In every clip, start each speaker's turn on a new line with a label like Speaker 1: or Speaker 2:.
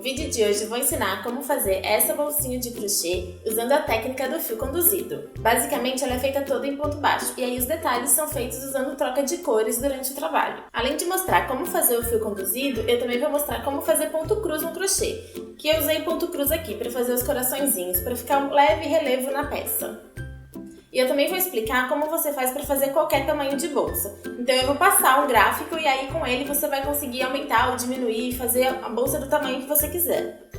Speaker 1: No vídeo de hoje eu vou ensinar como fazer essa bolsinha de crochê usando a técnica do fio conduzido. Basicamente ela é feita toda em ponto baixo e aí os detalhes são feitos usando troca de cores durante o trabalho. Além de mostrar como fazer o fio conduzido, eu também vou mostrar como fazer ponto cruz no crochê, que eu usei ponto cruz aqui para fazer os coraçõezinhos, para ficar um leve relevo na peça. E eu também vou explicar como você faz para fazer qualquer tamanho de bolsa. Então eu vou passar um gráfico e aí com ele você vai conseguir aumentar ou diminuir e fazer a bolsa do tamanho que você quiser.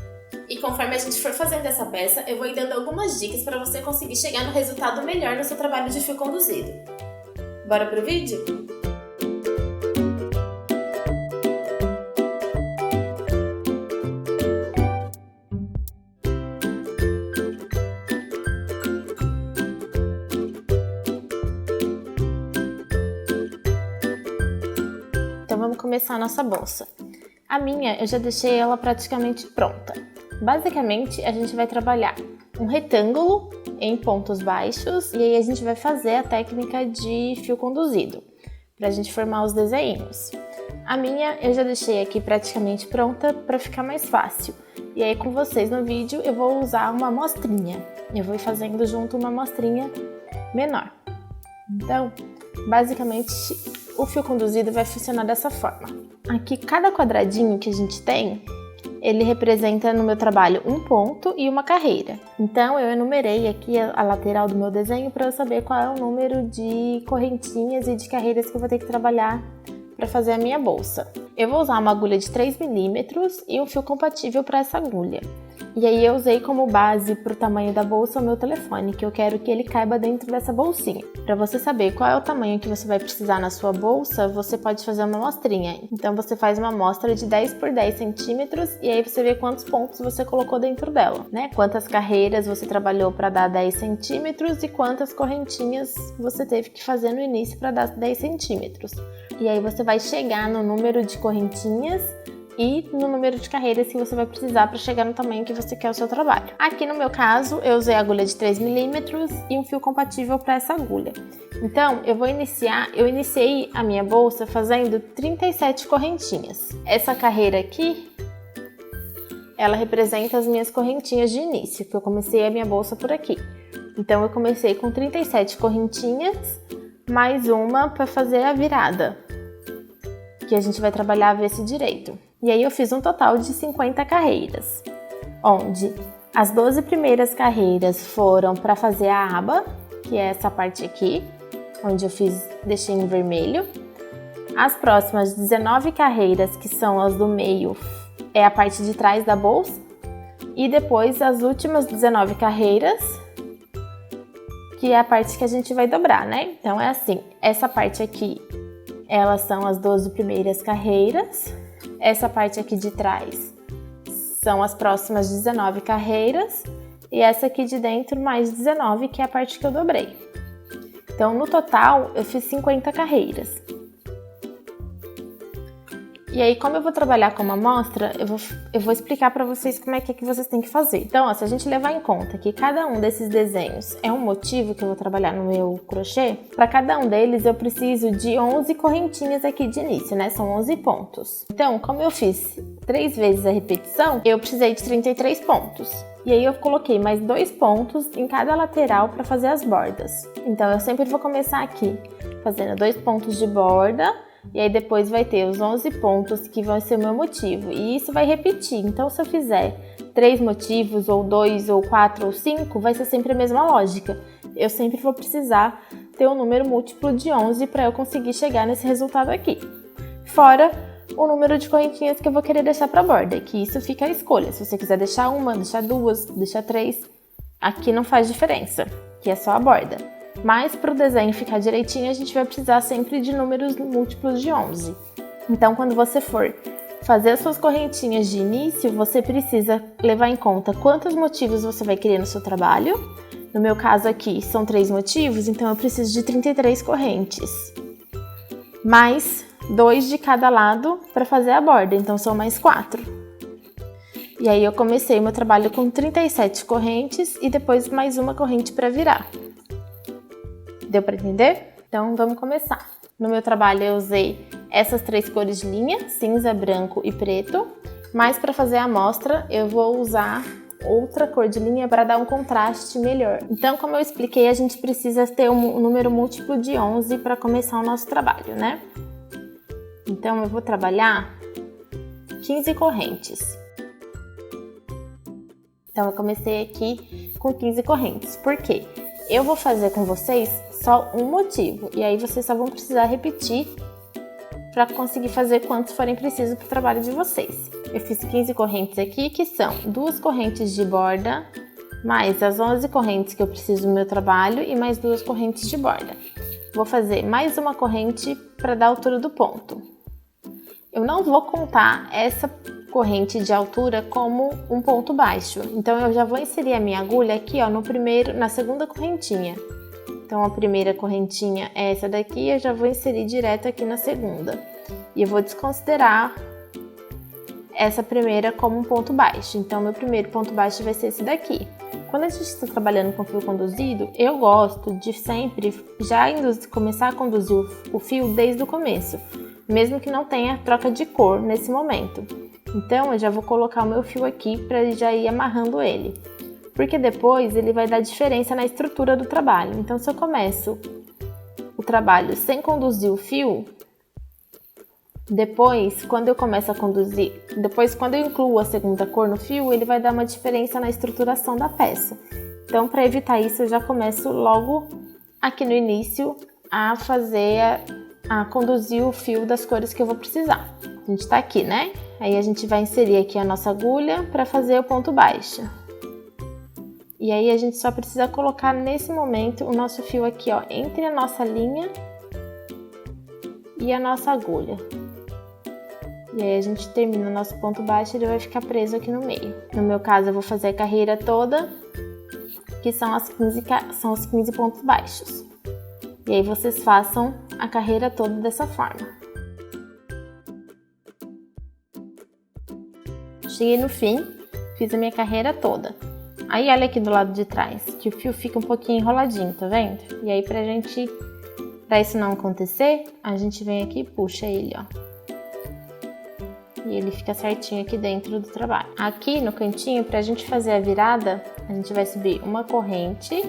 Speaker 1: E conforme a gente for fazendo essa peça, eu vou ir dando algumas dicas para você conseguir chegar no resultado melhor no seu trabalho de fio conduzido. Bora pro vídeo? Então vamos começar a nossa bolsa. A minha eu já deixei ela praticamente pronta. Basicamente a gente vai trabalhar um retângulo em pontos baixos e aí a gente vai fazer a técnica de fio conduzido para a gente formar os desenhos. A minha eu já deixei aqui praticamente pronta para ficar mais fácil. E aí com vocês no vídeo eu vou usar uma amostrinha. Eu vou ir fazendo junto uma amostrinha menor. Então, basicamente o fio conduzido vai funcionar dessa forma. Aqui, cada quadradinho que a gente tem, ele representa no meu trabalho um ponto e uma carreira. Então, eu enumerei aqui a lateral do meu desenho para eu saber qual é o número de correntinhas e de carreiras que eu vou ter que trabalhar para fazer a minha bolsa. Eu vou usar uma agulha de 3 milímetros e um fio compatível para essa agulha. E aí eu usei como base para o tamanho da bolsa o meu telefone, que eu quero que ele caiba dentro dessa bolsinha. Para você saber qual é o tamanho que você vai precisar na sua bolsa, você pode fazer uma amostrinha. Então você faz uma amostra de 10 por 10 centímetros e aí você vê quantos pontos você colocou dentro dela, né? Quantas carreiras você trabalhou para dar 10 centímetros e quantas correntinhas você teve que fazer no início para dar 10 centímetros. E aí você vai chegar no número de correntinhas e no número de carreiras que você vai precisar para chegar no tamanho que você quer o seu trabalho. Aqui no meu caso, eu usei a agulha de 3 milímetros e um fio compatível para essa agulha. Então, eu iniciei a minha bolsa fazendo 37 correntinhas. Essa carreira aqui, ela representa as minhas correntinhas de início, que eu comecei a minha bolsa por aqui. Então, eu comecei com 37 correntinhas, mais uma para fazer a virada, que a gente vai trabalhar avesso e direito. E aí eu fiz um total de 50 carreiras, onde as 12 primeiras carreiras foram para fazer a aba, que é essa parte aqui, onde eu deixei em vermelho. As próximas 19 carreiras, que são as do meio, é a parte de trás da bolsa. E depois as últimas 19 carreiras, que é a parte que a gente vai dobrar, né? Então é assim, essa parte aqui, elas são as 12 primeiras carreiras. Essa parte aqui de trás são as próximas 19 carreiras e essa aqui de dentro mais 19, que é a parte que eu dobrei. Então, no total, eu fiz 50 carreiras. E aí, como eu vou trabalhar com uma amostra, eu vou explicar para vocês como é que vocês têm que fazer. Então, ó, se a gente levar em conta que cada um desses desenhos é um motivo que eu vou trabalhar no meu crochê, para cada um deles eu preciso de 11 correntinhas aqui de início, né? São 11 pontos. Então, como eu fiz 3 vezes a repetição, eu precisei de 33 pontos. E aí eu coloquei mais 2 pontos em cada lateral para fazer as bordas. Então, eu sempre vou começar aqui fazendo 2 pontos de borda. E aí depois vai ter os 11 pontos que vão ser o meu motivo. E isso vai repetir. Então, se eu fizer 3 motivos, ou 2, ou 4, ou 5, vai ser sempre a mesma lógica. Eu sempre vou precisar ter um número múltiplo de 11 para eu conseguir chegar nesse resultado aqui. Fora o número de correntinhas que eu vou querer deixar para a borda, que isso fica à escolha. Se você quiser deixar uma, deixar 2, deixar 3, aqui não faz diferença, que é só a borda. Mas para o desenho ficar direitinho, a gente vai precisar sempre de números múltiplos de 11. Então, quando você for fazer as suas correntinhas de início, você precisa levar em conta quantos motivos você vai querer no seu trabalho. No meu caso aqui, são 3 motivos, então eu preciso de 33 correntes. Mais 2 de cada lado para fazer a borda, então são mais 4. E aí eu comecei meu trabalho com 37 correntes e depois mais uma corrente para virar. Deu para entender? Então vamos começar. No meu trabalho eu usei essas 3 cores de linha, cinza, branco e preto. Mas para fazer a amostra, eu vou usar outra cor de linha para dar um contraste melhor. Então, como eu expliquei, a gente precisa ter um número múltiplo de 11 para começar o nosso trabalho, né? Então, eu vou trabalhar 15 correntes. Então, eu comecei aqui com 15 correntes. Por quê? Eu vou fazer com vocês só um motivo, e aí vocês só vão precisar repetir para conseguir fazer quantos forem precisos para o trabalho de vocês. Eu fiz 15 correntes aqui, que são 2 correntes de borda, mais as 11 correntes que eu preciso no meu trabalho e mais 2 correntes de borda. Vou fazer mais uma corrente para dar a altura do ponto. Eu não vou contar essa corrente de altura como um ponto baixo, então eu já vou inserir a minha agulha aqui, ó, na segunda correntinha. Então, a primeira correntinha é essa daqui, eu já vou inserir direto aqui na segunda. E eu vou desconsiderar essa primeira como um ponto baixo. Então, meu primeiro ponto baixo vai ser esse daqui. Quando a gente está trabalhando com fio conduzido, eu gosto de sempre já começar a conduzir o fio desde o começo, mesmo que não tenha troca de cor nesse momento. Então, eu já vou colocar o meu fio aqui para já ir amarrando ele. Porque depois ele vai dar diferença na estrutura do trabalho. Então, se eu começo o trabalho sem conduzir o fio, depois, quando eu começo a conduzir, quando eu incluo a segunda cor no fio, ele vai dar uma diferença na estruturação da peça. Então, para evitar isso, eu já começo logo aqui no início a conduzir o fio das cores que eu vou precisar. A gente tá aqui, né? Aí a gente vai inserir aqui a nossa agulha para fazer o ponto baixo. E aí a gente só precisa colocar nesse momento o nosso fio aqui, ó, entre a nossa linha e a nossa agulha. E aí a gente termina o nosso ponto baixo e ele vai ficar preso aqui no meio. No meu caso, eu vou fazer a carreira toda, que são os 15 pontos baixos. E aí vocês façam a carreira toda dessa forma. Cheguei no fim, fiz a minha carreira toda. Aí olha aqui do lado de trás, que o fio fica um pouquinho enroladinho, tá vendo? E aí pra isso não acontecer, a gente vem aqui e puxa ele, ó. E ele fica certinho aqui dentro do trabalho. Aqui no cantinho, pra gente fazer a virada, a gente vai subir uma corrente,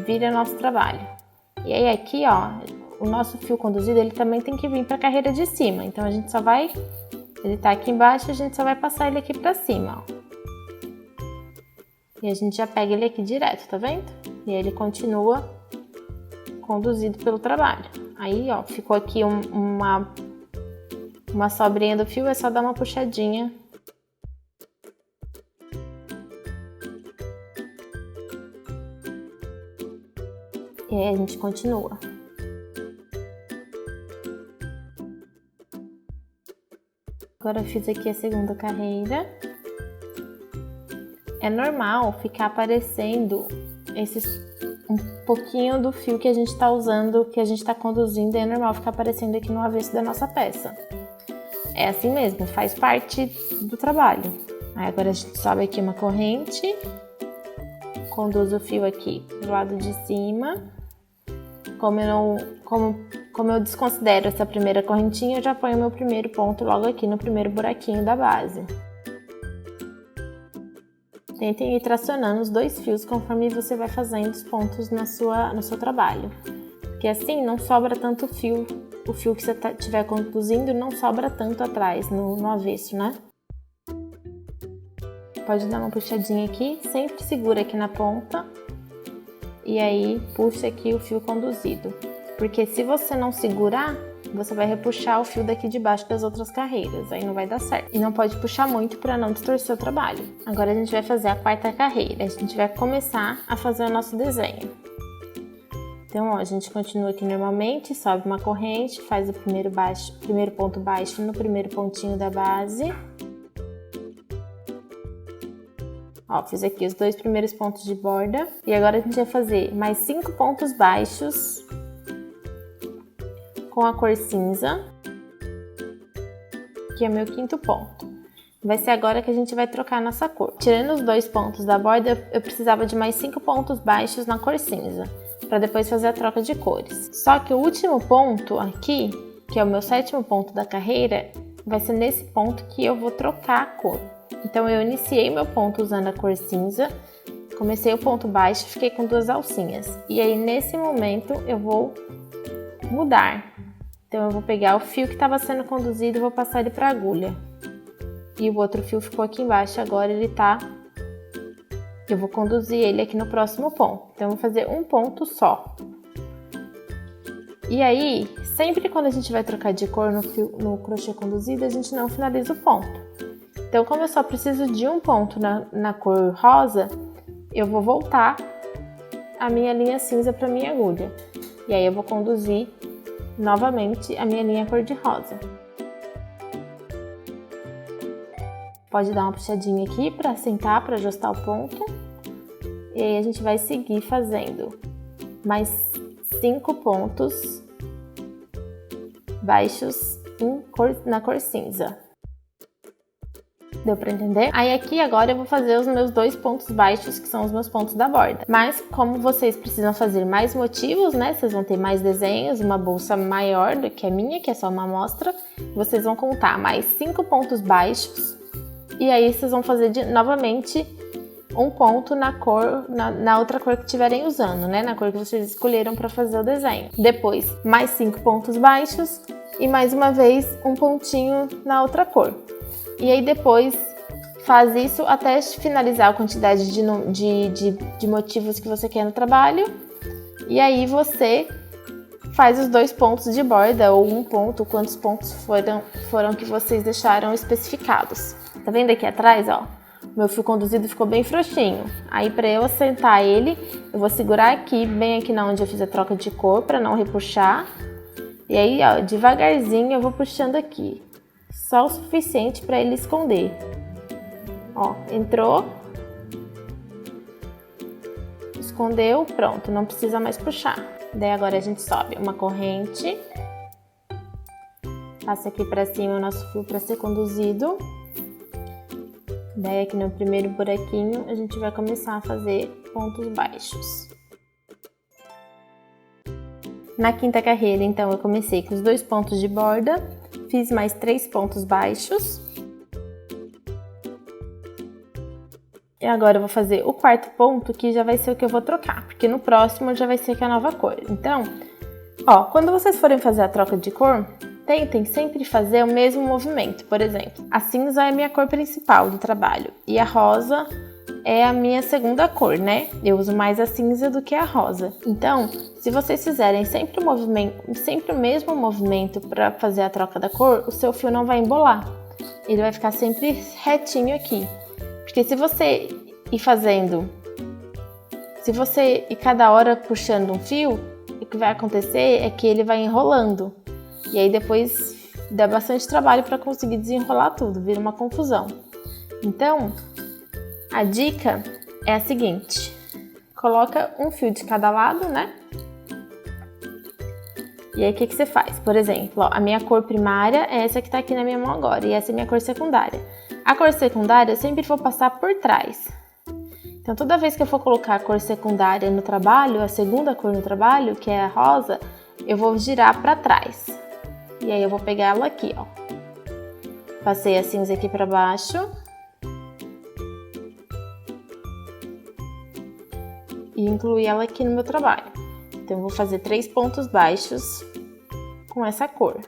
Speaker 1: vira nosso trabalho. E aí aqui, ó, o nosso fio conduzido, ele também tem que vir pra carreira de cima. Então a gente só vai, ele tá aqui embaixo, a gente só vai passar ele aqui pra cima, ó. E a gente já pega ele aqui direto, tá vendo? E aí ele continua conduzido pelo trabalho. Aí, ó, ficou aqui uma sobrinha do fio, é só dar uma puxadinha. E aí a gente continua. Agora eu fiz aqui a segunda carreira. É normal ficar aparecendo um pouquinho do fio que a gente está usando, que a gente está conduzindo, é normal ficar aparecendo aqui no avesso da nossa peça. É assim mesmo, faz parte do trabalho. Aí agora a gente sobe aqui uma corrente, conduz o fio aqui do lado de cima. Como eu desconsidero essa primeira correntinha, eu já ponho o meu primeiro ponto logo aqui no primeiro buraquinho da base. Tentem ir tracionando os 2 fios conforme você vai fazendo os pontos no seu trabalho. Porque assim não sobra tanto fio, o fio que você estiver conduzindo não sobra tanto atrás, no avesso, né? Pode dar uma puxadinha aqui, sempre segura aqui na ponta e aí puxa aqui o fio conduzido. Porque se você não segurar, você vai repuxar o fio daqui de baixo das outras carreiras, aí não vai dar certo. E não pode puxar muito para não distorcer o trabalho. Agora a gente vai fazer a quarta carreira, a gente vai começar a fazer o nosso desenho. Então, ó, a gente continua aqui normalmente, sobe uma corrente, faz o primeiro ponto baixo no primeiro pontinho da base. Ó, fiz aqui os 2 primeiros pontos de borda. E agora a gente vai fazer mais 5 pontos baixos com a cor cinza, que é meu 5º ponto. Vai ser agora que a gente vai trocar a nossa cor. Tirando os 2 pontos da borda, eu precisava de mais 5 pontos baixos na cor cinza, para depois fazer a troca de cores. Só que o último ponto aqui, que é o meu 7º ponto da carreira, vai ser nesse ponto que eu vou trocar a cor. Então eu iniciei meu ponto usando a cor cinza, comecei o ponto baixo, fiquei com 2 alcinhas. E aí nesse momento eu vou mudar. Então eu vou pegar o fio que estava sendo conduzido e vou passar ele para a agulha. E o outro fio ficou aqui embaixo, agora eu vou conduzir ele aqui no próximo ponto. Então eu vou fazer um ponto só. E aí, sempre quando a gente vai trocar de cor no crochê conduzido, a gente não finaliza o ponto. Então, como eu só preciso de um ponto na cor rosa, eu vou voltar a minha linha cinza para minha agulha. E aí eu vou conduzir novamente a minha linha cor de rosa. Pode dar uma puxadinha aqui para assentar, para ajustar o ponto. E aí a gente vai seguir fazendo mais 5 pontos baixos na cor cinza. Deu para entender? Aí aqui agora eu vou fazer os meus 2 pontos baixos, que são os meus pontos da borda. Mas como vocês precisam fazer mais motivos, né? Vocês vão ter mais desenhos, uma bolsa maior do que a minha, que é só uma amostra. Vocês vão contar mais 5 pontos baixos. E aí vocês vão fazer novamente um ponto na outra cor que estiverem usando, né? Na cor que vocês escolheram para fazer o desenho. Depois, mais 5 pontos baixos e mais uma vez um pontinho na outra cor. E aí depois faz isso até finalizar a quantidade de motivos que você quer no trabalho. E aí você faz os 2 pontos de borda ou um ponto, quantos pontos foram que vocês deixaram especificados. Tá vendo aqui atrás, ó? Meu fio conduzido ficou bem frouxinho. Aí para eu assentar ele, eu vou segurar aqui, bem aqui na onde eu fiz a troca de cor, para não repuxar. E aí, ó, devagarzinho eu vou puxando aqui. Só o suficiente para ele esconder. Ó, entrou. Escondeu, pronto, não precisa mais puxar. Daí agora a gente sobe uma corrente. Passa aqui para cima o nosso fio para ser conduzido. Daí aqui no primeiro buraquinho a gente vai começar a fazer pontos baixos. Na quinta carreira, então, eu comecei com os 2 pontos de borda, fiz mais 3 pontos baixos. E agora eu vou fazer o 4º ponto, que já vai ser o que eu vou trocar, porque no próximo já vai ser com a nova cor. Então, ó, quando vocês forem fazer a troca de cor, tentem sempre fazer o mesmo movimento. Por exemplo, a cinza é a minha cor principal do trabalho e a rosa é a minha segunda cor, né? Eu uso mais a cinza do que a rosa. Então, se vocês fizerem sempre o mesmo movimento para fazer a troca da cor, o seu fio não vai embolar. Ele vai ficar sempre retinho aqui. Porque se você ir fazendo, se você ir cada hora puxando um fio, o que vai acontecer é que ele vai enrolando. E aí depois dá bastante trabalho para conseguir desenrolar tudo, vira uma confusão. Então, a dica é a seguinte: coloca um fio de cada lado, né? E aí o que você faz? Por exemplo, ó, a minha cor primária é essa que tá aqui na minha mão agora, e essa é a minha cor secundária. A cor secundária eu sempre vou passar por trás. Então toda vez que eu for colocar a cor secundária no trabalho, a segunda cor no trabalho, que é a rosa, eu vou girar para trás. E aí eu vou pegar ela aqui, ó. Passei a cinza aqui para baixo. E incluí ela aqui no meu trabalho. Então eu vou fazer 3 pontos baixos com essa cor.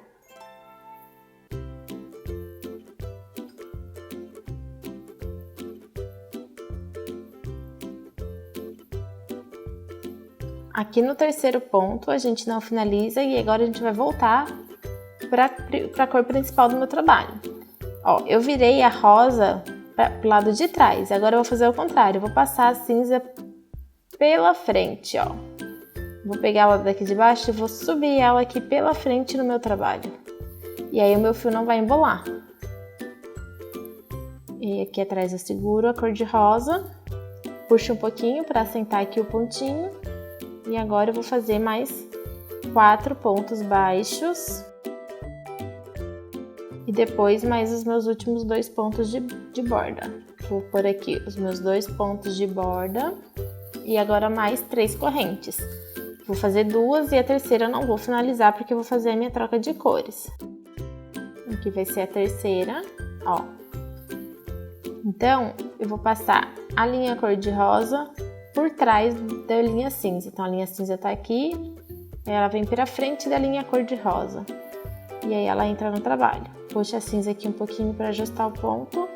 Speaker 1: Aqui no 3º ponto a gente não finaliza e agora a gente vai voltar para a cor principal do meu trabalho. Ó, eu virei a rosa para o lado de trás, agora eu vou fazer o contrário, eu vou passar a cinza pela frente, ó. Vou pegar ela daqui de baixo e vou subir ela aqui pela frente no meu trabalho. E aí o meu fio não vai embolar. E aqui atrás eu seguro a cor de rosa, puxo um pouquinho para assentar aqui o pontinho. E agora eu vou fazer mais 4 pontos baixos. E depois mais os meus últimos 2 pontos de borda. Vou pôr aqui os meus 2 pontos de borda. E agora mais 3 correntes. Vou fazer 2 e a terceira eu não vou finalizar porque eu vou fazer a minha troca de cores. Aqui vai ser a terceira, ó. Então, eu vou passar a linha cor-de-rosa por trás da linha cinza. Então, a linha cinza tá aqui, aí ela vem pra frente da linha cor-de-rosa. E aí ela entra no trabalho. Puxa a cinza aqui um pouquinho para ajustar o ponto.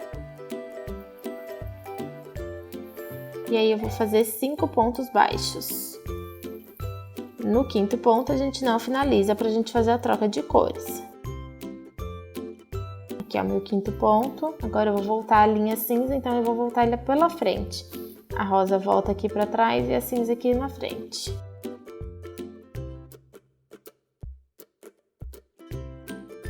Speaker 1: E aí eu vou fazer 5 pontos baixos. No quinto ponto a gente não finaliza pra gente fazer a troca de cores. Aqui é o meu quinto ponto. Agora eu vou voltar a linha cinza, então eu vou voltar ela pela frente. A rosa volta aqui para trás e a cinza aqui na frente.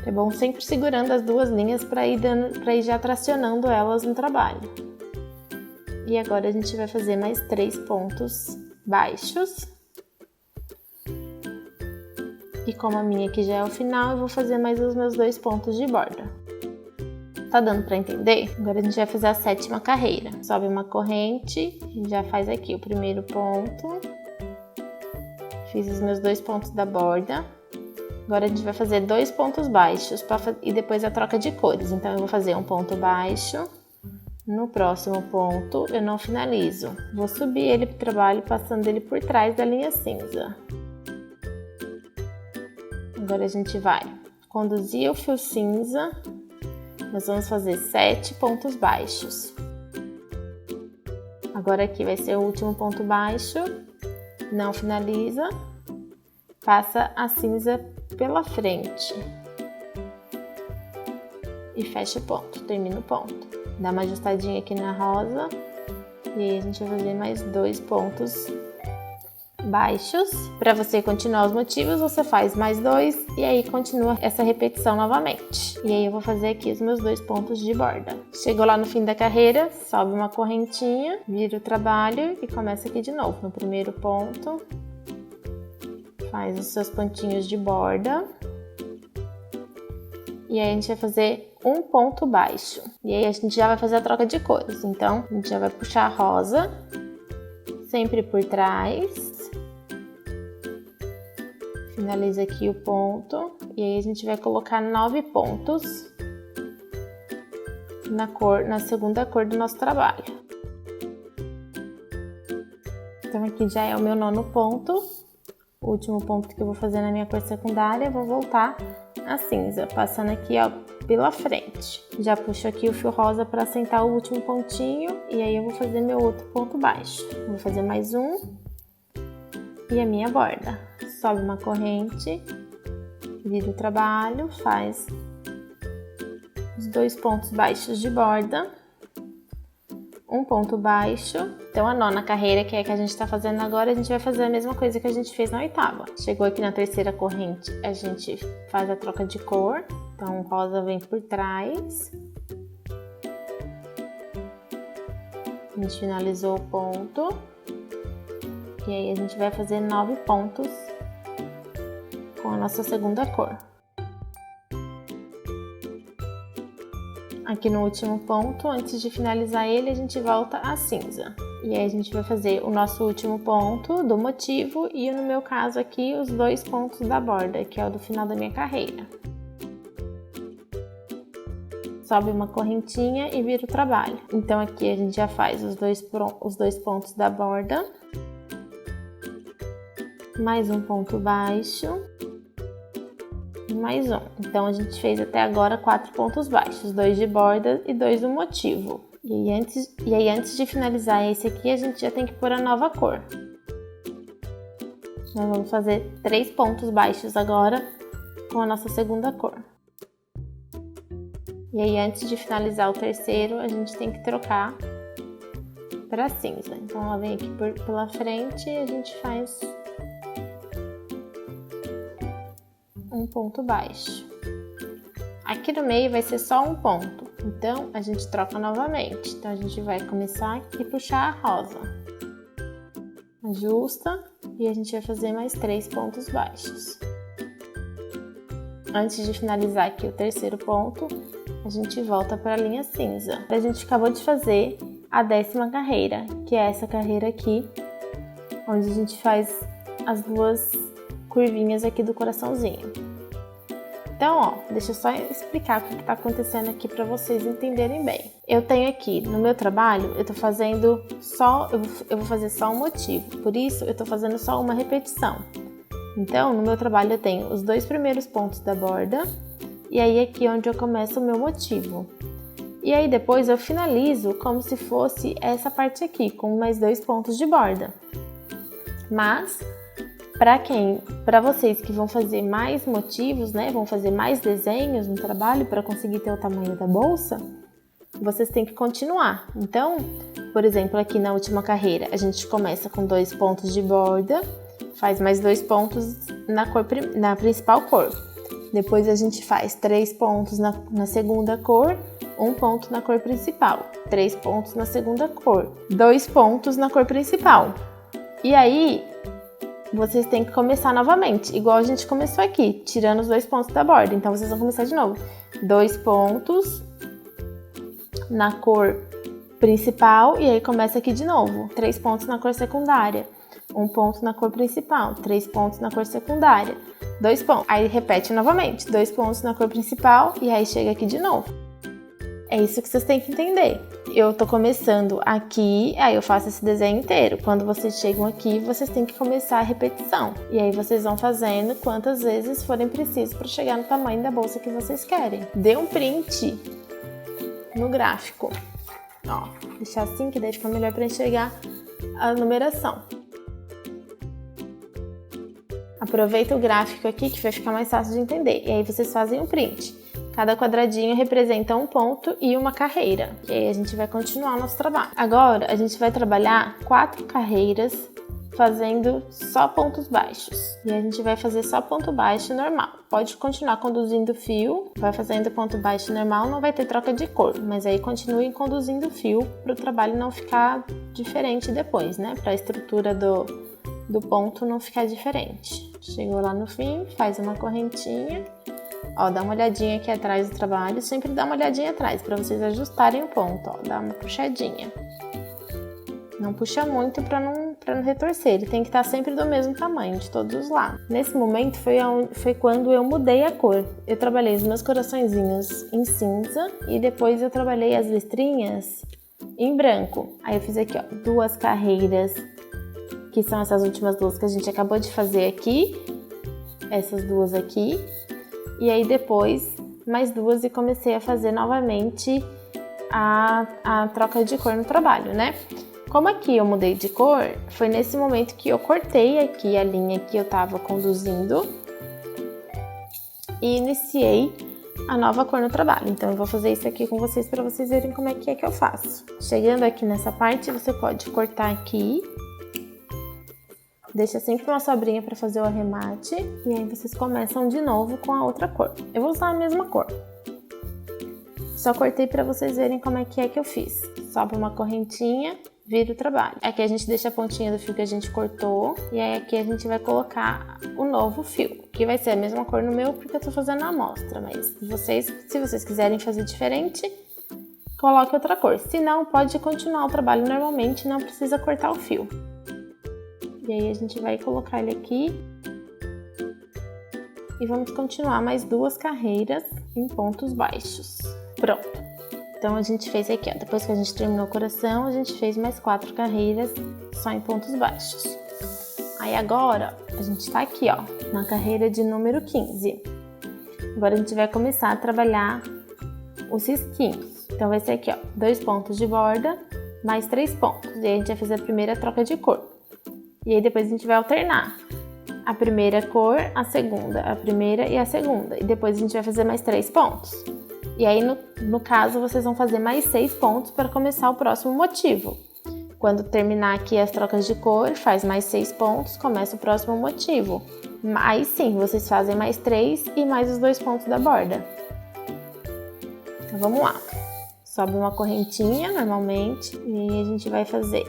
Speaker 1: É bom sempre segurando as duas linhas para ir já tracionando elas no trabalho. E agora a gente vai fazer mais 3 pontos baixos. E como a minha aqui já é o final, eu vou fazer mais os meus 2 pontos de borda. Tá dando para entender? Agora a gente vai fazer a 7ª carreira. Sobe uma corrente e já faz aqui o primeiro ponto. Fiz os meus 2 pontos da borda. Agora a gente vai fazer 2 pontos baixos e depois a troca de cores. Então eu vou fazer um ponto baixo. No próximo ponto eu não finalizo. Vou subir ele pro trabalho passando ele por trás da linha cinza. Agora a gente vai conduzir o fio cinza. Nós vamos fazer 7 pontos baixos. Agora aqui vai ser o último ponto baixo. Não finaliza. Passa a cinza pela frente. E fecha o ponto, termina o ponto. Dá uma ajustadinha aqui na rosa. E aí a gente vai fazer mais 2 pontos baixos. Para você continuar os motivos, você faz mais 2 e aí continua essa repetição novamente. E aí eu vou fazer aqui os meus 2 pontos de borda. Chegou lá no fim da carreira, sobe uma correntinha, vira o trabalho e começa aqui de novo. No primeiro ponto, faz os seus pontinhos de borda. E aí a gente vai fazer um ponto baixo. E aí a gente já vai fazer a troca de cores. Então, a gente já vai puxar a rosa, sempre por trás. Finaliza aqui o ponto. E aí a gente vai colocar 9 pontos na segunda cor do nosso trabalho. Então aqui já é o meu 9º ponto. O último ponto que eu vou fazer na minha cor secundária, eu vou voltar a cinza, passando aqui, ó, pela frente. Já puxo aqui o fio rosa para assentar o último pontinho e aí eu vou fazer meu outro ponto baixo. Vou fazer mais um e a minha borda. Sobe uma corrente, vira o trabalho, faz os 2 pontos baixos de borda, um ponto baixo. Então a 9ª carreira, que é a que a gente está fazendo agora, a gente vai fazer a mesma coisa que a gente fez na 8ª. Chegou aqui na 3ª corrente, a gente faz a troca de cor. Então o rosa vem por trás. A gente finalizou o ponto. E aí a gente vai fazer 9 pontos com a nossa segunda cor. Aqui no último ponto, antes de finalizar ele, a gente volta a cinza. E aí a gente vai fazer o nosso último ponto do motivo e, no meu caso aqui, os 2 pontos da borda, que é o do final da minha carreira. Sobe uma correntinha e vira o trabalho. Então aqui a gente já faz os dois pontos da borda. Mais um ponto baixo. E mais um. Então a gente fez até agora 4 pontos baixos, 2 de borda e 2 do motivo. E aí antes de finalizar esse aqui, a gente já tem que pôr a nova cor. Nós vamos fazer 3 pontos baixos agora com a nossa segunda cor. E aí antes de finalizar o terceiro, a gente tem que trocar para cinza. Então ela vem aqui pela frente e a gente faz um ponto baixo. Aqui no meio vai ser só um ponto, então a gente troca novamente. Então a gente vai começar aqui e puxar a rosa. Ajusta e a gente vai fazer mais 3 pontos baixos. Antes de finalizar aqui o terceiro ponto, a gente volta para a linha cinza. A gente acabou de fazer a 10ª carreira, que é essa carreira aqui, onde a gente faz as 2 curvinhas aqui do coraçãozinho. Então, ó, deixa eu só explicar o que tá acontecendo aqui para vocês entenderem bem. Eu tenho aqui, no meu trabalho, eu tô fazendo só, eu vou fazer só um motivo, por isso eu tô fazendo só uma repetição. Então, no meu trabalho eu tenho os 2 primeiros pontos da borda, e aí aqui onde eu começo o meu motivo. E aí depois eu finalizo como se fosse essa parte aqui, com mais 2 pontos de borda. Mas, para vocês que vão fazer mais motivos, né, vão fazer mais desenhos no trabalho para conseguir ter o tamanho da bolsa, vocês têm que continuar. Então, por exemplo, aqui na última carreira, a gente começa com 2 pontos de borda, faz mais 2 pontos na principal cor. Depois a gente faz 3 pontos na segunda cor, 1 ponto na cor principal, 3 pontos na segunda cor, 2 pontos na cor principal. E aí, vocês têm que começar novamente, igual a gente começou aqui, tirando os 2 pontos da borda. Então, vocês vão começar de novo. 2 pontos na cor principal e aí começa aqui de novo. 3 pontos na cor secundária, 1 ponto na cor principal, 3 pontos na cor secundária, 2 pontos. Aí repete novamente, 2 pontos na cor principal e aí chega aqui de novo. É isso que vocês têm que entender. Eu tô começando aqui, aí eu faço esse desenho inteiro. Quando vocês chegam aqui, vocês têm que começar a repetição. E aí vocês vão fazendo quantas vezes forem preciso para chegar no tamanho da bolsa que vocês querem. Dê um print no gráfico. Ó, deixar assim que daí fica melhor para enxergar a numeração. Aproveita o gráfico aqui que vai ficar mais fácil de entender. E aí vocês fazem um print. Cada quadradinho representa um ponto e uma carreira. E aí a gente vai continuar o nosso trabalho. Agora a gente vai trabalhar 4 carreiras fazendo só pontos baixos. E a gente vai fazer só ponto baixo normal. Pode continuar conduzindo o fio, vai fazendo ponto baixo normal, não vai ter troca de cor. Mas aí continue conduzindo o fio para o trabalho não ficar diferente depois, né? Para a estrutura do ponto não ficar diferente. Chegou lá no fim, faz uma correntinha. Ó, dá uma olhadinha aqui atrás do trabalho, sempre dá uma olhadinha atrás para vocês ajustarem o ponto, ó, dá uma puxadinha. Não puxa muito para não retorcer, ele tem que estar sempre do mesmo tamanho, de todos os lados. Nesse momento foi quando eu mudei a cor. Eu trabalhei os meus coraçõezinhos em cinza e depois eu trabalhei as listrinhas em branco. Aí eu fiz aqui, ó, 2 carreiras, que são essas últimas 2 que a gente acabou de fazer aqui, essas 2 aqui. E aí depois, mais 2 e comecei a fazer novamente a troca de cor no trabalho, né? Como aqui eu mudei de cor, foi nesse momento que eu cortei aqui a linha que eu tava conduzindo e iniciei a nova cor no trabalho. Então eu vou fazer isso aqui com vocês para vocês verem como é que eu faço. Chegando aqui nessa parte, você pode cortar aqui. Deixa sempre uma sobrinha para fazer o arremate e aí vocês começam de novo com a outra cor. Eu vou usar a mesma cor. Só cortei para vocês verem como é que eu fiz. Sobe uma correntinha, vira o trabalho. Aqui a gente deixa a pontinha do fio que a gente cortou e aí aqui a gente vai colocar o novo fio, que vai ser a mesma cor no meu porque eu tô fazendo a amostra, mas se vocês quiserem fazer diferente, coloque outra cor. Se não, pode continuar o trabalho normalmente, não precisa cortar o fio. E aí a gente vai colocar ele aqui e vamos continuar mais 2 carreiras em pontos baixos. Pronto. Então a gente fez aqui, ó, depois que a gente terminou o coração, a gente fez mais 4 carreiras só em pontos baixos. Aí agora a gente tá aqui, ó, na carreira de número 15. Agora a gente vai começar a trabalhar os risquinhos. Então vai ser aqui, ó, 2 pontos de borda mais 3 pontos. E aí a gente vai fazer a primeira troca de cor. E aí depois a gente vai alternar a primeira cor, a segunda, a primeira e a segunda. E depois a gente vai fazer mais 3 pontos. E aí no caso vocês vão fazer mais 6 pontos para começar o próximo motivo. Quando terminar aqui as trocas de cor, faz mais 6 pontos, começa o próximo motivo. Aí sim, vocês fazem mais 3 e mais os 2 pontos da borda. Então vamos lá. Sobe uma correntinha normalmente e aí a gente vai fazer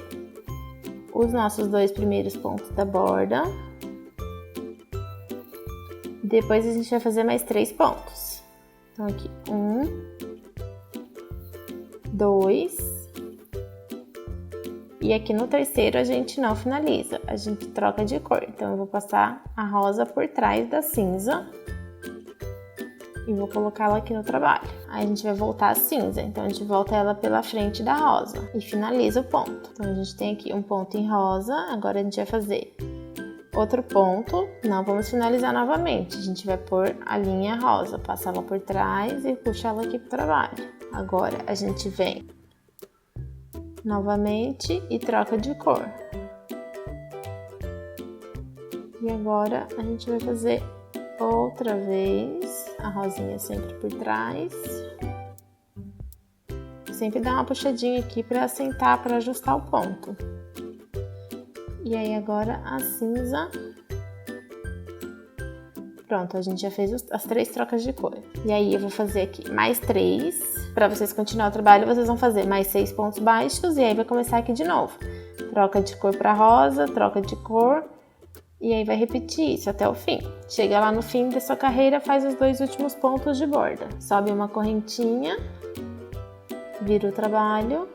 Speaker 1: os nossos 2 primeiros pontos da borda. Depois a gente vai fazer mais 3 pontos. Então aqui, 1, 2. E aqui no terceiro a gente não finaliza, a gente troca de cor. Então eu vou passar a rosa por trás da cinza. e vou colocá-la aqui no trabalho. Aí a gente vai voltar a cinza, então a gente volta ela pela frente da rosa e finaliza o ponto. Então a gente tem aqui um ponto em rosa, agora a gente vai fazer outro ponto, não vamos finalizar novamente, a gente vai pôr a linha rosa, passa ela por trás e puxa ela aqui pro trabalho. Agora a gente vem novamente e troca de cor. E agora a gente vai fazer outra vez, a rosinha sempre por trás. Sempre dá uma puxadinha aqui para assentar, para ajustar o ponto. E aí agora a cinza. Pronto, a gente já fez as 3 trocas de cor. E aí eu vou fazer aqui mais 3. Para vocês continuar o trabalho, vocês vão fazer mais 6 pontos baixos e aí vai começar aqui de novo. Troca de cor para rosa, troca de cor. E aí vai repetir isso até o fim. Chega lá no fim da sua carreira, faz os 2 últimos pontos de borda. Sobe uma correntinha, vira o trabalho,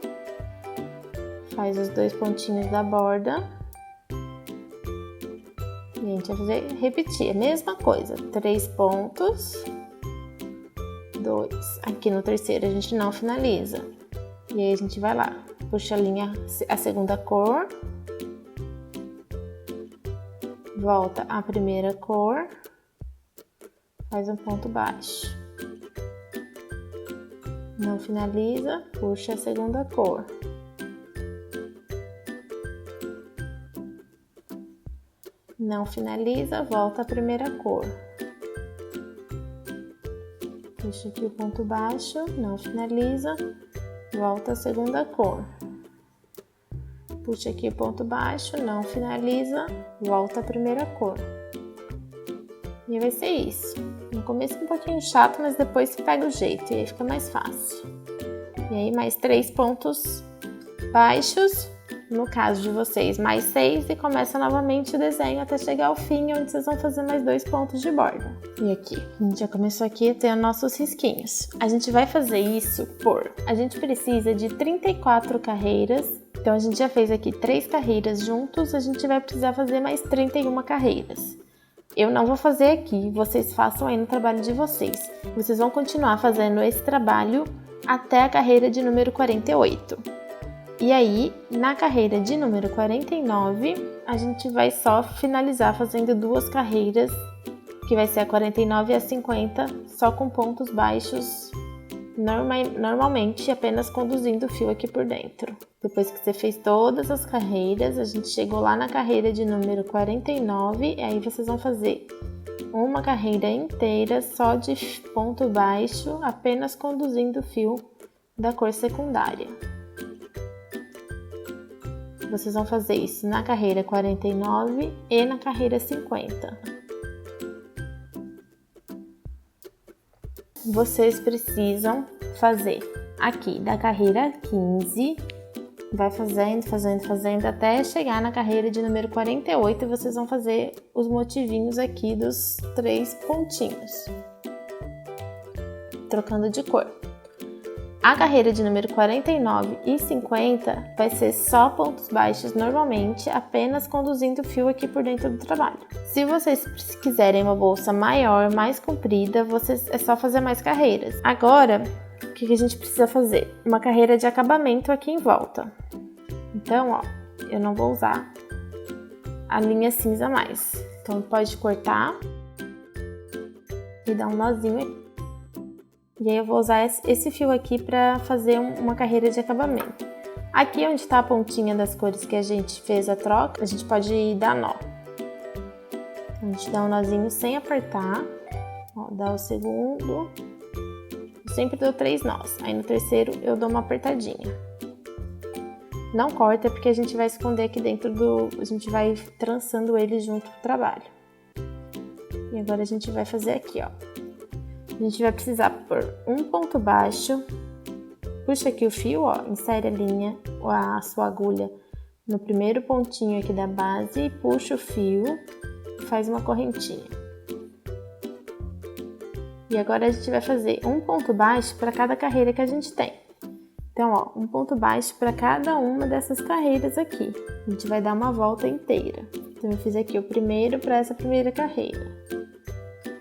Speaker 1: faz os 2 pontinhos da borda. E a gente vai repetir a mesma coisa. 3 pontos, 2. Aqui no terceiro a gente não finaliza. E aí a gente vai lá, puxa a linha, a segunda cor. Volta a primeira cor, faz um ponto baixo. Não finaliza, puxa a segunda cor. Não finaliza, volta a primeira cor. Puxa aqui o ponto baixo, não finaliza, volta a segunda cor. Puxa aqui o ponto baixo, não finaliza, volta a primeira cor. E vai ser isso. No começo é um pouquinho chato, mas depois você pega o jeito e aí fica mais fácil. E aí mais 3 pontos baixos, no caso de vocês mais 6, e começa novamente o desenho até chegar ao fim, onde vocês vão fazer mais 2 pontos de borda. E aqui, a gente já começou aqui a ter nossos risquinhos. A gente vai fazer isso por... A gente precisa de 34 carreiras. Então a gente já fez aqui 3 carreiras juntos, a gente vai precisar fazer mais 31 carreiras. Eu não vou fazer aqui, vocês façam aí no trabalho de vocês. Vocês vão continuar fazendo esse trabalho até a carreira de número 48. E aí, na carreira de número 49, a gente vai só finalizar fazendo 2 carreiras, que vai ser a 49 e a 50, só com pontos baixos, normalmente apenas conduzindo o fio aqui por dentro. Depois que você fez todas as carreiras, a gente chegou lá na carreira de número 49, e aí vocês vão fazer uma carreira inteira só de ponto baixo, apenas conduzindo o fio da cor secundária. Vocês vão fazer isso na carreira 49 e na carreira 50. Vocês precisam fazer aqui da carreira 15, vai fazendo até chegar na carreira de número 48 e vocês vão fazer os motivinhos aqui dos 3 pontinhos, trocando de cor. A carreira de número 49 e 50 vai ser só pontos baixos normalmente, apenas conduzindo o fio aqui por dentro do trabalho. Se vocês quiserem uma bolsa maior, mais comprida, é só fazer mais carreiras. Agora, o que a gente precisa fazer? Uma carreira de acabamento aqui em volta. Então, ó, eu não vou usar a linha cinza mais. Então, pode cortar e dar um nozinho aqui. E aí eu vou usar esse fio aqui para fazer uma carreira de acabamento. Aqui onde está a pontinha das cores que a gente fez a troca, a gente pode dar nó. A gente dá um nozinho sem apertar, ó, dá o segundo, eu sempre dou 3 nós, aí no terceiro eu dou uma apertadinha. Não corta porque a gente vai esconder aqui dentro a gente vai trançando ele junto com o trabalho. E agora a gente vai fazer aqui, ó. A gente vai precisar pôr um ponto baixo, puxa aqui o fio, ó, insere a linha, a sua agulha no primeiro pontinho aqui da base e puxa o fio e faz uma correntinha. E agora a gente vai fazer um ponto baixo para cada carreira que a gente tem. Então, ó, um ponto baixo para cada uma dessas carreiras aqui. A gente vai dar uma volta inteira. Então, eu fiz aqui o primeiro para essa primeira carreira.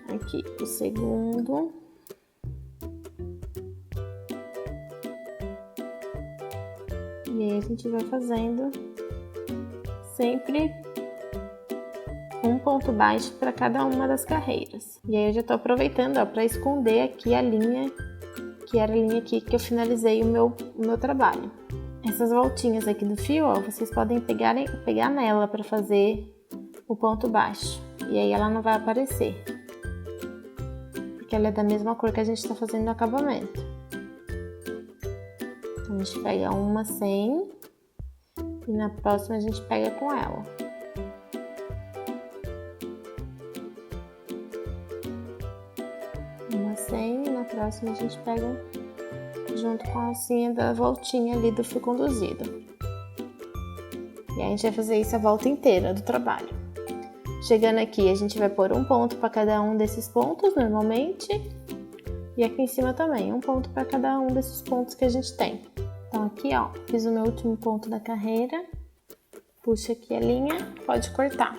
Speaker 1: Aqui o segundo, E aí a gente vai fazendo sempre um ponto baixo para cada uma das carreiras. E aí eu já tô aproveitando, ó, para esconder aqui a linha, que era a linha aqui que eu finalizei o meu trabalho. Essas voltinhas aqui do fio, ó, vocês podem pegar nela para fazer o ponto baixo. E aí ela não vai aparecer, porque ela é da mesma cor que a gente está fazendo no acabamento. Então a gente pega uma sem e na próxima a gente pega com ela. Uma sem e na próxima a gente pega junto com a alcinha da voltinha ali do fio conduzido. E aí a gente vai fazer isso a volta inteira do trabalho. Chegando aqui, a gente vai pôr um ponto para cada um desses pontos, normalmente. E aqui em cima também, um ponto para cada um desses pontos que a gente tem. Então aqui, ó, fiz o meu último ponto da carreira. Puxa aqui a linha, pode cortar.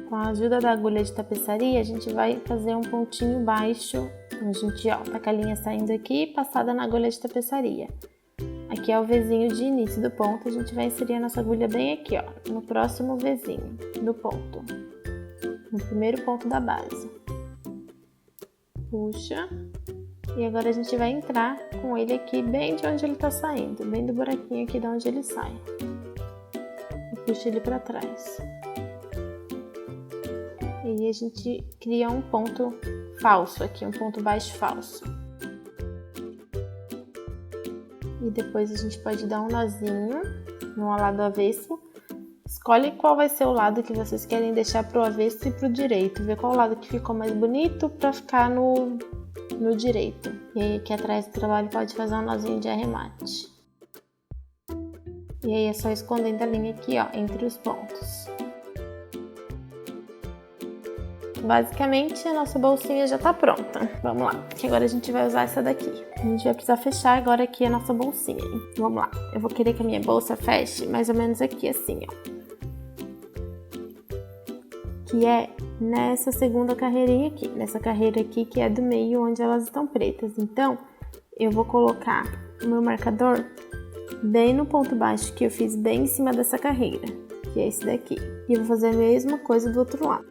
Speaker 1: Com a ajuda da agulha de tapeçaria, a gente vai fazer um pontinho baixo. A gente, ó, tá com a linha saindo aqui, passada na agulha de tapeçaria. Aqui é o Vzinho de início do ponto, a gente vai inserir a nossa agulha bem aqui, ó, no próximo Vzinho do ponto, no primeiro ponto da base. Puxa, e agora a gente vai entrar com ele aqui bem de onde ele tá saindo, bem do buraquinho aqui de onde ele sai. E puxa ele pra trás. E aí a gente cria um ponto falso aqui, um ponto baixo falso. E depois a gente pode dar um nozinho no lado avesso. Escolhe qual vai ser o lado que vocês querem deixar pro avesso e pro direito. Vê qual lado que ficou mais bonito pra ficar no direito. E aí aqui atrás do trabalho pode fazer um nozinho de arremate. E aí é só escondendo a linha aqui, ó, entre os pontos. Basicamente, a nossa bolsinha já tá pronta. Vamos lá, que agora a gente vai usar essa daqui. A gente vai precisar fechar agora aqui a nossa bolsinha. Vamos lá, eu vou querer que a minha bolsa feche mais ou menos aqui, assim, ó. Que é nessa segunda carreirinha aqui. Nessa carreira aqui que é do meio, onde elas estão pretas. Então, eu vou colocar o meu marcador bem no ponto baixo que eu fiz bem em cima dessa carreira. Que é esse daqui. E eu vou fazer a mesma coisa do outro lado.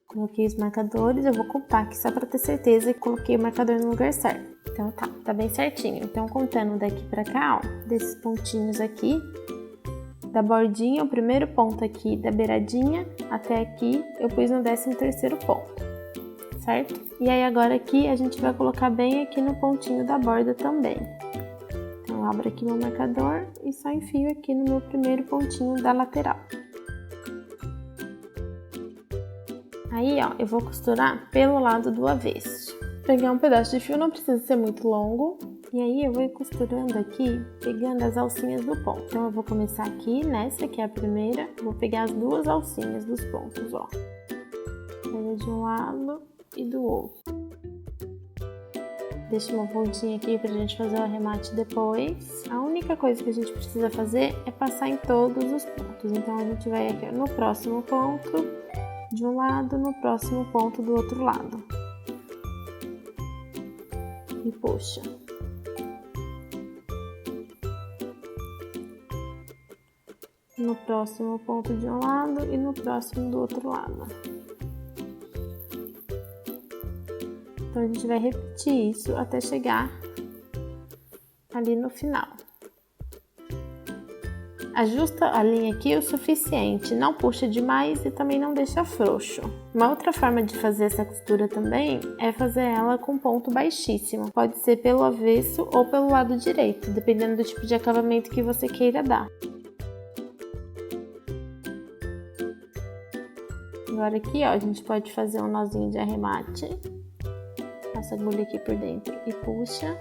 Speaker 1: Coloquei os marcadores, eu vou contar aqui só para ter certeza que coloquei o marcador no lugar certo. Então tá bem certinho. Então contando daqui pra cá, ó, desses pontinhos aqui, da bordinha, o primeiro ponto aqui da beiradinha até aqui, eu pus no 13º ponto, certo? E aí agora aqui a gente vai colocar bem aqui no pontinho da borda também. Então eu abro aqui meu marcador e só enfio aqui no meu primeiro pontinho da lateral. Aí, ó, eu vou costurar pelo lado do avesso. Pegar um pedaço de fio, não precisa ser muito longo. E aí, eu vou ir costurando aqui, pegando as alcinhas do ponto. Então, eu vou começar aqui, nessa que é a primeira. Vou pegar as duas alcinhas dos pontos, ó. Pega de um lado e do outro. Deixa uma pontinha aqui pra gente fazer o arremate depois. A única coisa que a gente precisa fazer é passar em todos os pontos. Então, a gente vai aqui no próximo ponto de um lado, no próximo ponto do outro lado. E puxa. No próximo ponto de um lado e no próximo do outro lado. Então a gente vai repetir isso até chegar ali no final. Ajusta a linha aqui o suficiente, não puxa demais e também não deixa frouxo. Uma outra forma de fazer essa costura também é fazer ela com ponto baixíssimo. Pode ser pelo avesso ou pelo lado direito, dependendo do tipo de acabamento que você queira dar. Agora aqui, ó, a gente pode fazer um nozinho de arremate. Passa a agulha aqui por dentro e puxa.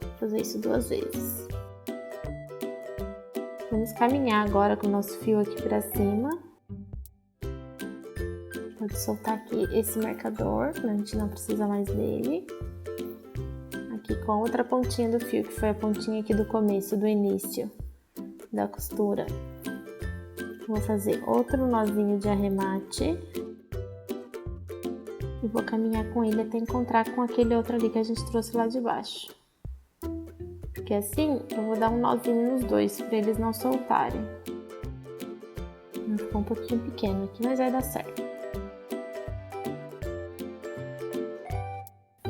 Speaker 1: Vou fazer isso 2 vezes. Vamos caminhar agora com o nosso fio aqui pra cima. Pode soltar aqui esse marcador, a gente não precisa mais dele. Aqui com a outra pontinha do fio, que foi a pontinha aqui do começo, do início da costura. Vou fazer outro nozinho de arremate. E vou caminhar com ele até encontrar com aquele outro ali que a gente trouxe lá de baixo. porque assim eu vou dar um nozinho nos dois para eles não soltarem. Ficou um pouquinho pequeno aqui, mas vai dar certo.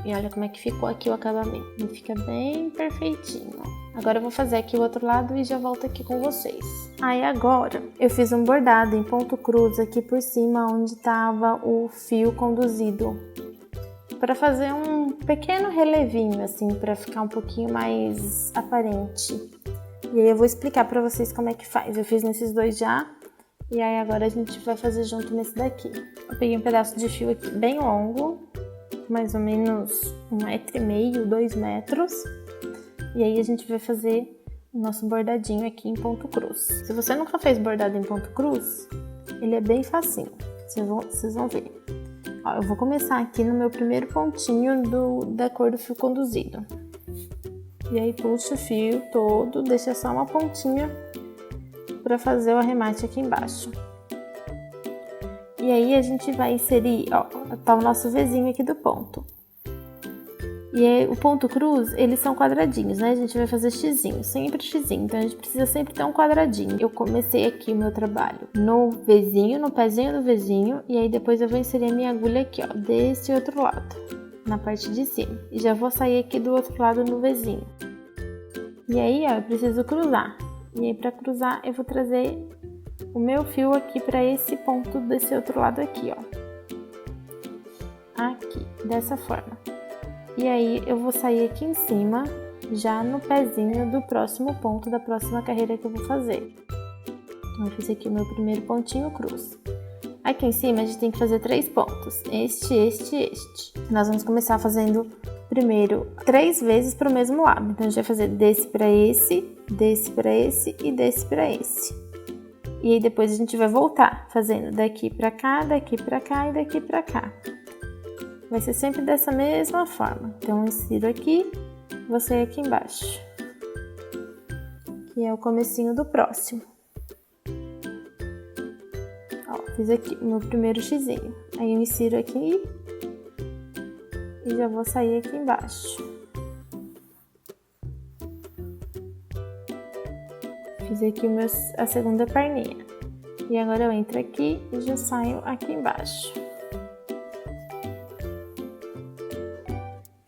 Speaker 1: E olha como é que ficou aqui o acabamento. Ele fica bem perfeitinho, ó. Agora eu vou fazer aqui o outro lado e já volto aqui com vocês. Aí agora eu fiz um bordado em ponto cruz aqui por cima onde estava o fio conduzido, para fazer um pequeno relevinho assim, para ficar um pouquinho mais aparente. E aí eu vou explicar para vocês como é que faz. Eu fiz nesses dois já, e aí agora a gente vai fazer junto nesse daqui. Eu peguei um pedaço de fio aqui bem longo, mais ou menos 1,5 m, 2 metros. E aí a gente vai fazer o nosso bordadinho aqui em ponto cruz. Se você nunca fez bordado em ponto cruz, ele é bem facinho, vocês vão ver. Ó, eu vou começar aqui no meu primeiro pontinho da cor do fio conduzido. E aí puxo o fio todo, deixa só uma pontinha para fazer o arremate aqui embaixo. E aí a gente vai inserir, ó, tá o nosso Vzinho aqui do ponto. E aí, o ponto cruz, eles são quadradinhos, né? A gente vai fazer xizinho, sempre xizinho. Então a gente precisa sempre ter um quadradinho. Eu comecei aqui o meu trabalho no Vzinho, no pezinho do Vzinho. E aí depois eu vou inserir a minha agulha aqui, ó, desse outro lado, na parte de cima. E já vou sair aqui do outro lado no Vzinho. E aí, ó, eu preciso cruzar. E aí pra cruzar eu vou trazer o meu fio aqui para esse ponto desse outro lado aqui, ó. Aqui, dessa forma. E aí eu vou sair aqui em cima, já no pezinho do próximo ponto da próxima carreira que eu vou fazer. Então eu fiz aqui o meu primeiro pontinho cruz. Aqui em cima a gente tem que fazer 3 pontos, este. Nós vamos começar fazendo primeiro 3 vezes para o mesmo lado. Então a gente vai fazer desse para esse, desse para esse e desse para esse. E aí depois a gente vai voltar fazendo daqui pra cá, daqui pra cá e daqui pra cá. Vai ser sempre dessa mesma forma. Então eu insiro aqui, vou sair aqui embaixo. Que é o comecinho do próximo. Ó, fiz aqui o meu primeiro xizinho. Aí eu insiro aqui e já vou sair aqui embaixo. Fiz aqui a segunda perninha. E agora eu entro aqui e já saio aqui embaixo.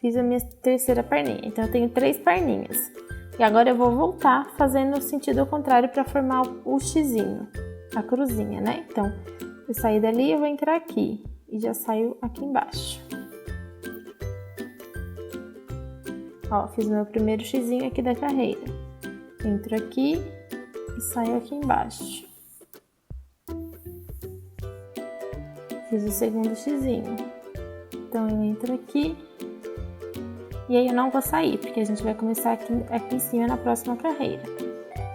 Speaker 1: Fiz a minha terceira perninha. Então eu tenho 3 perninhas. E agora eu vou voltar fazendo o sentido ao contrário para formar o xizinho, a cruzinha, né? Então eu saí dali, eu vou entrar aqui e já saio aqui embaixo. Ó, fiz meu primeiro xizinho aqui da carreira. Entro aqui e saio aqui embaixo. Fiz o segundo xizinho. Então eu entro aqui e aí eu não vou sair, porque a gente vai começar aqui em cima na próxima carreira.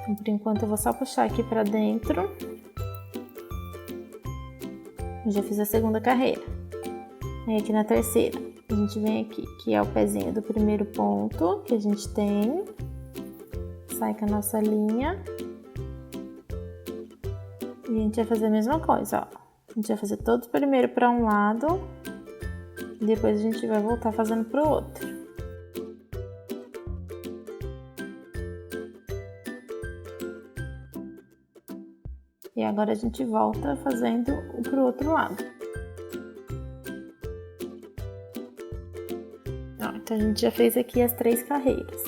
Speaker 1: Então por enquanto eu vou só puxar aqui pra dentro. Eu já fiz a segunda carreira. Aí aqui na terceira, a gente vem aqui, que é o pezinho do primeiro ponto que a gente tem. Sai com a nossa linha. E a gente vai fazer a mesma coisa, ó. A gente vai fazer todos primeiro para um lado. E depois a gente vai voltar fazendo pro outro. E agora a gente volta fazendo pro outro lado. Ó, então a gente já fez aqui as 3 carreiras.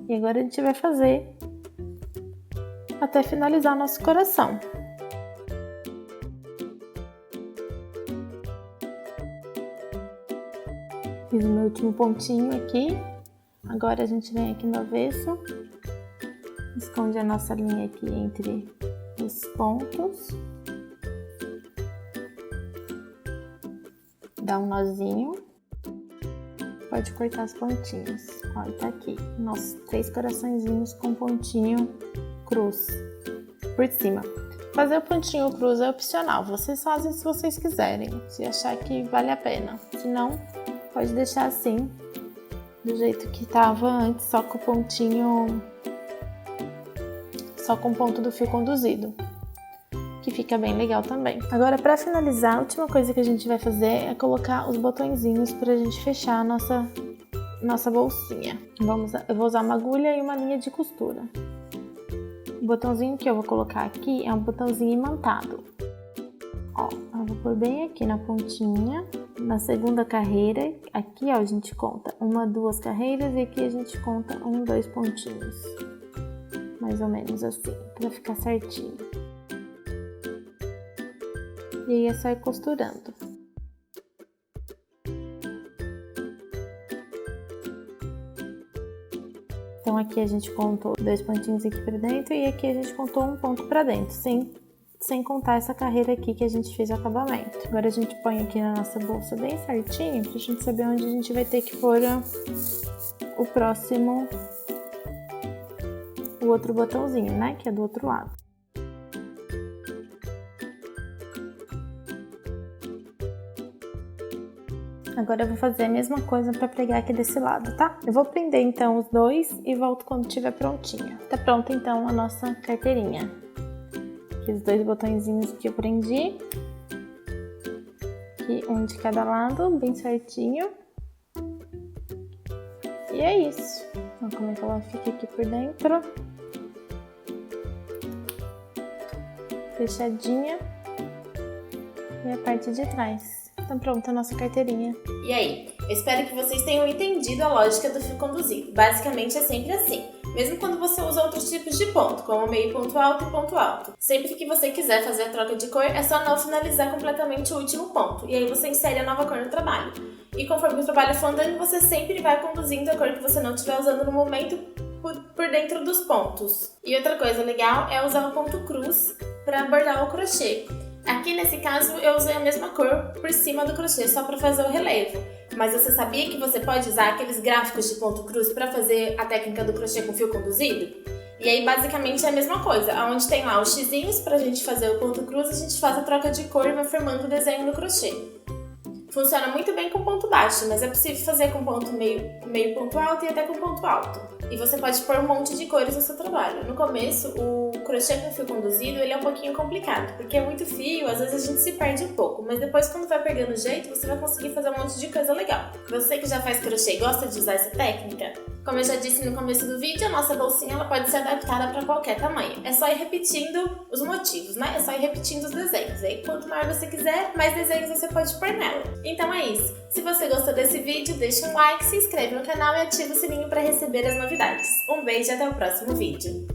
Speaker 1: E agora a gente vai fazer até finalizar nosso coração. Fiz o meu último pontinho aqui. Agora a gente vem aqui no avesso. Esconde a nossa linha aqui entre os pontos. Dá um nozinho. Pode cortar as pontinhas. Ó, e tá aqui. Nossos 3 coraçõezinhos com pontinho cruz por cima. Fazer o pontinho cruz é opcional. Vocês fazem se vocês quiserem. Se achar que vale a pena. Se não, pode deixar assim. Do jeito que tava antes, só com o pontinho... Só com o ponto do fio conduzido. Que fica bem legal também. Agora, para finalizar, a última coisa que a gente vai fazer é colocar os botõezinhos pra gente fechar nossa bolsinha. Eu vou usar uma agulha e uma linha de costura. O botãozinho que eu vou colocar aqui é um botãozinho imantado. Ó, eu vou pôr bem aqui na pontinha. Na segunda carreira, aqui ó, a gente conta 1, 2 carreiras e aqui a gente conta 1, 2 pontinhos. Mais ou menos assim, pra ficar certinho. E aí é só ir costurando. Então aqui a gente contou 2 pontinhos aqui pra dentro e aqui a gente contou 1 ponto pra dentro, sem contar essa carreira aqui que a gente fez o acabamento. Agora a gente põe aqui na nossa bolsa bem certinho pra gente saber onde a gente vai ter que pôr o próximo, o outro botãozinho, né, que é do outro lado. Agora eu vou fazer a mesma coisa para pregar aqui desse lado, tá? Eu vou prender então os dois e volto quando estiver prontinha. Tá pronta então a nossa carteirinha. Aqui os 2 botõezinhos que eu prendi. Aqui um de cada lado, bem certinho. E é isso. Olha como é que ela fica aqui por dentro. Fechadinha. E a parte de trás. Então pronto, a nossa carteirinha.
Speaker 2: E aí? Eu espero que vocês tenham entendido a lógica do fio conduzido. Basicamente é sempre assim. Mesmo quando você usa outros tipos de ponto, como meio ponto alto e ponto alto. Sempre que você quiser fazer a troca de cor, é só não finalizar completamente o último ponto. E aí você insere a nova cor no trabalho. E conforme o trabalho for andando, você sempre vai conduzindo a cor que você não estiver usando no momento por dentro dos pontos. E outra coisa legal é usar o ponto cruz para bordar o crochê. Aqui nesse caso eu usei a mesma cor por cima do crochê, só para fazer o relevo. Mas você sabia que você pode usar aqueles gráficos de ponto cruz para fazer a técnica do crochê com fio conduzido? E aí basicamente é a mesma coisa, onde tem lá os xizinhos pra gente fazer o ponto cruz, a gente faz a troca de cor e vai formando o desenho no crochê. Funciona muito bem com ponto baixo, mas é possível fazer com ponto meio ponto alto e até com ponto alto. E você pode pôr um monte de cores no seu trabalho. No começo, o crochê com fio conduzido ele é um pouquinho complicado, porque é muito fio, às vezes a gente se perde um pouco, mas depois quando vai pegando o jeito, você vai conseguir fazer um monte de coisa legal. Você que já faz crochê e gosta de usar essa técnica, como eu já disse no começo do vídeo, a nossa bolsinha ela pode ser adaptada para qualquer tamanho. É só ir repetindo os motivos, né? É só ir repetindo os desenhos. E aí, quanto maior você quiser, mais desenhos você pode pôr nela. Então é isso. Se você gostou desse vídeo, deixa um like, se inscreve no canal e ativa o sininho para receber as novidades. Um beijo e até o próximo vídeo.